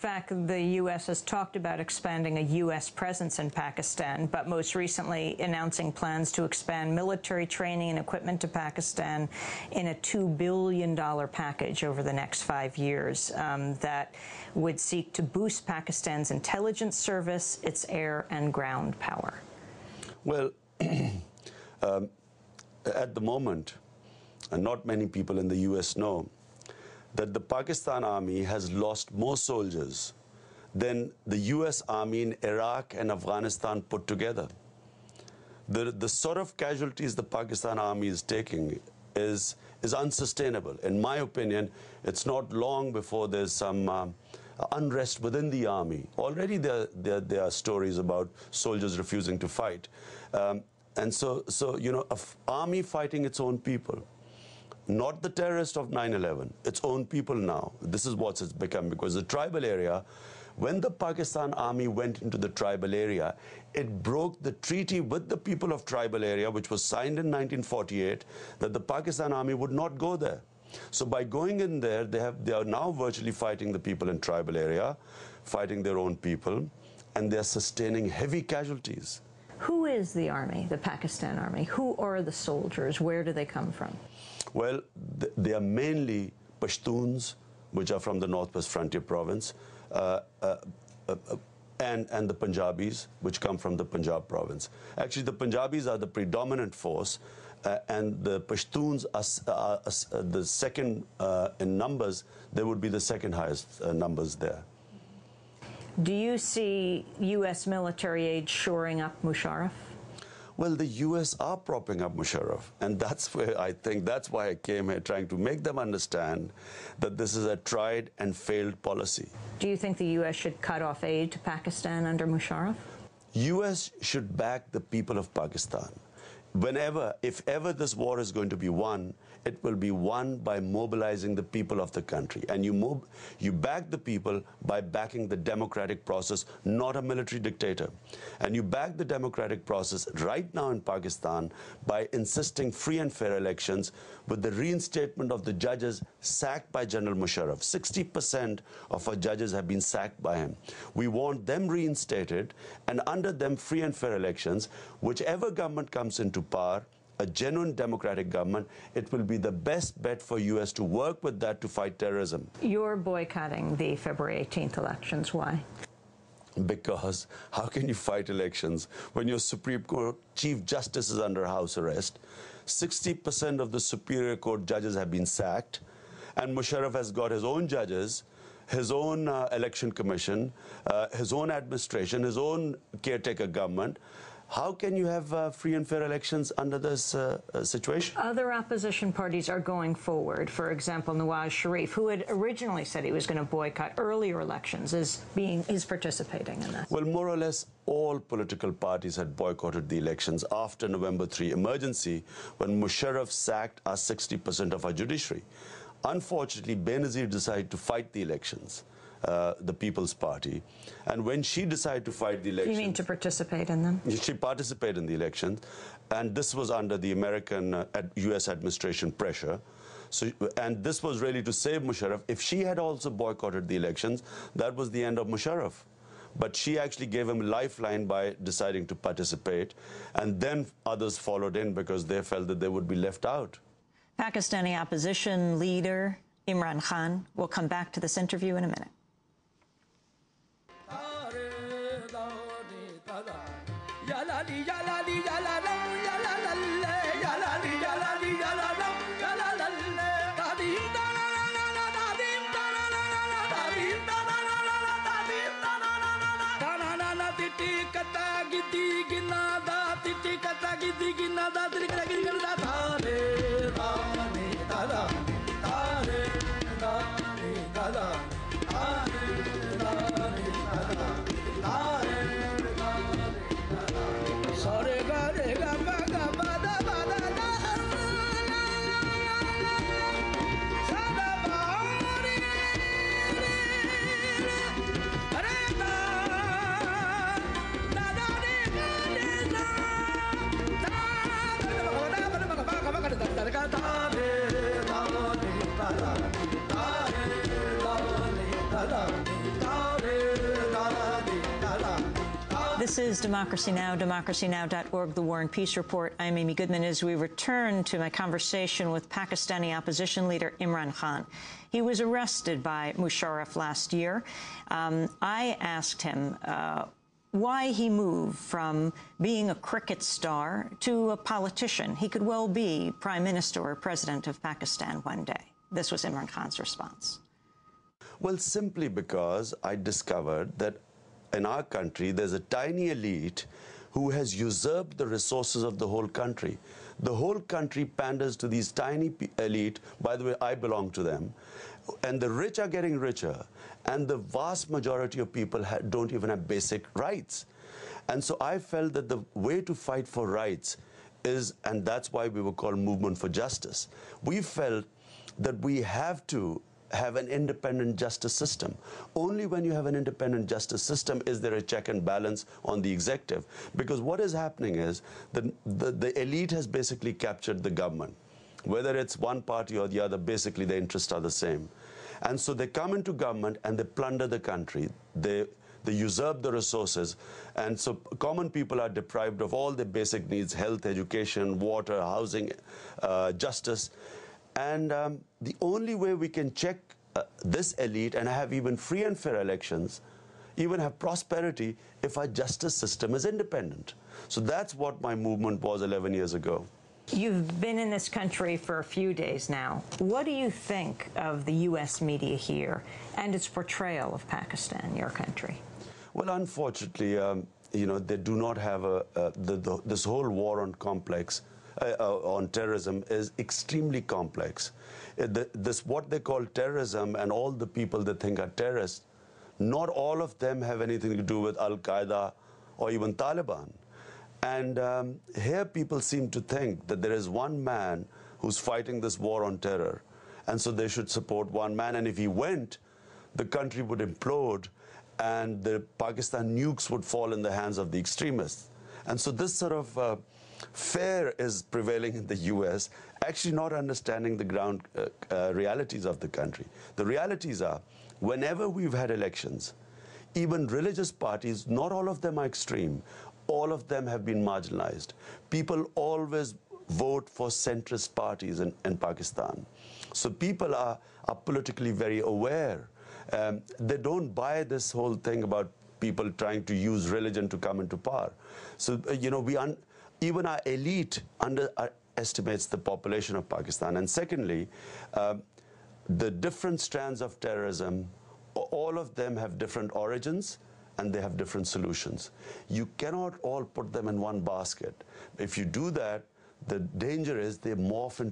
In fact, the U.S. has talked about expanding a U.S. presence in Pakistan, but most recently announcing plans to expand military training and equipment to Pakistan in a $2 billion package over the next 5 years that would seek to boost Pakistan's intelligence service, its air and ground power. Well, at the moment, and not many people in the U.S. know, that the Pakistan Army has lost more soldiers than the U.S. Army in Iraq and Afghanistan put together. The sort of casualties the Pakistan Army is taking is unsustainable. In my opinion, it's not long before there's some unrest within the army. Already there are stories about soldiers refusing to fight. And so you know, an army fighting its own people, not the terrorists of 9/11, its own people now. This is what it's become, because the tribal area, when the Pakistan Army went into the tribal area, it broke the treaty with the people of tribal area, which was signed in 1948, that the Pakistan Army would not go there. So by going in there, they are now virtually fighting the people in tribal area, fighting their own people, and they're sustaining heavy casualties. Who is the army, the Pakistan Army? Who are the soldiers? Where do they come from? Well, they are mainly Pashtuns, which are from the Northwest Frontier Province, and the Punjabis, which come from the Punjab province. Actually, the Punjabis are the predominant force, and the Pashtuns are the second in numbers. They would be the second highest numbers there. Do you see U.S. military aid shoring up Musharraf? Well, the U.S. are propping up Musharraf, and that's where I think that's why I came here, trying to make them understand that this is a tried and failed policy. Do you think the U.S. should cut off aid to Pakistan under Musharraf? U.S. should back the people of Pakistan. If ever this war is going to be won, it will be won by mobilizing the people of the country. And you back the people by backing the democratic process, not a military dictator. And you back the democratic process right now in Pakistan by insisting free and fair elections, with the reinstatement of the judges sacked by General Musharraf. 60% of our judges have been sacked by him. We want them reinstated, and under them free and fair elections. Whichever government comes into power, a genuine democratic government, it will be the best bet for U.S. to work with that to fight terrorism. You're boycotting the February 18th elections. Why? Because how can you fight elections when your Supreme Court Chief Justice is under house arrest? 60% of the Superior Court judges have been sacked, and Musharraf has got his own judges, his own election commission, his own administration, his own caretaker government. How can you have free and fair elections under this situation? Other opposition parties are going forward. For example, Nawaz Sharif, who had originally said he was going to boycott earlier elections, is participating in this. Well, more or less all political parties had boycotted the elections after November 3 emergency, when Musharraf sacked our 60% of our judiciary. Unfortunately, Benazir decided to fight the elections. The People's Party, and when she decided to fight the elections... You mean to participate in them? She participated in the elections, and this was under the American U.S. administration pressure. So, and this was really to save Musharraf. If she had also boycotted the elections, that was the end of Musharraf. But she actually gave him a lifeline by deciding to participate, and then others followed in because they felt that they would be left out. Pakistani opposition leader Imran Khan will come back to this interview in a minute. Sorry, This is Democracy Now!, democracynow.org, The War and Peace Report. I'm Amy Goodman as we return to my conversation with Pakistani opposition leader Imran Khan. He was arrested by Musharraf last year. I asked him why he moved from being a cricket star to a politician. He could well be Prime Minister or President of Pakistan one day. This was Imran Khan's response. Well, simply because I discovered that in our country, there's a tiny elite who has usurped the resources of the whole country. The whole country panders to these tiny elite. By the way, I belong to them. And the rich are getting richer. And the vast majority of people don't even have basic rights. And so I felt that the way to fight for rights is, and that's why we were called Movement for Justice. We felt that we have to have an independent justice system. Only when you have an independent justice system is there a check and balance on the executive. Because what is happening is that the elite has basically captured the government. Whether it's one party or the other, basically the interests are the same. And so they come into government and they plunder the country. They usurp the resources. And so common people are deprived of all their basic needs: health, education, water, housing, justice. And the only way we can check this elite and have even free and fair elections, even have prosperity, if our justice system is independent. So that's what my movement was 11 years ago. You've been in this country for a few days now. What do you think of the U.S. media here and its portrayal of Pakistan, your country? Well, unfortunately, you know, they do not have this whole war on terrorism is extremely complex. This what they call terrorism, and all the people they think are terrorists, not all of them have anything to do with Al-Qaeda or even Taliban. And here people seem to think that there is one man who's fighting this war on terror, and so they should support one man, and if he went, the country would implode and the Pakistan nukes would fall in the hands of the extremists. And so this sort of fear is prevailing in the U.S., actually not understanding the ground realities of the country. The realities are, whenever we've had elections, even religious parties, not all of them are extreme, all of them have been marginalized. People always vote for centrist parties in Pakistan. So people are politically very aware. They don't buy this whole thing about people trying to use religion to come into power. So, you know, even our elite underestimates the population of Pakistan. And secondly, the different strands of terrorism, all of them have different origins and they have different solutions. You cannot all put them in one basket. If you do that, the danger is they morph into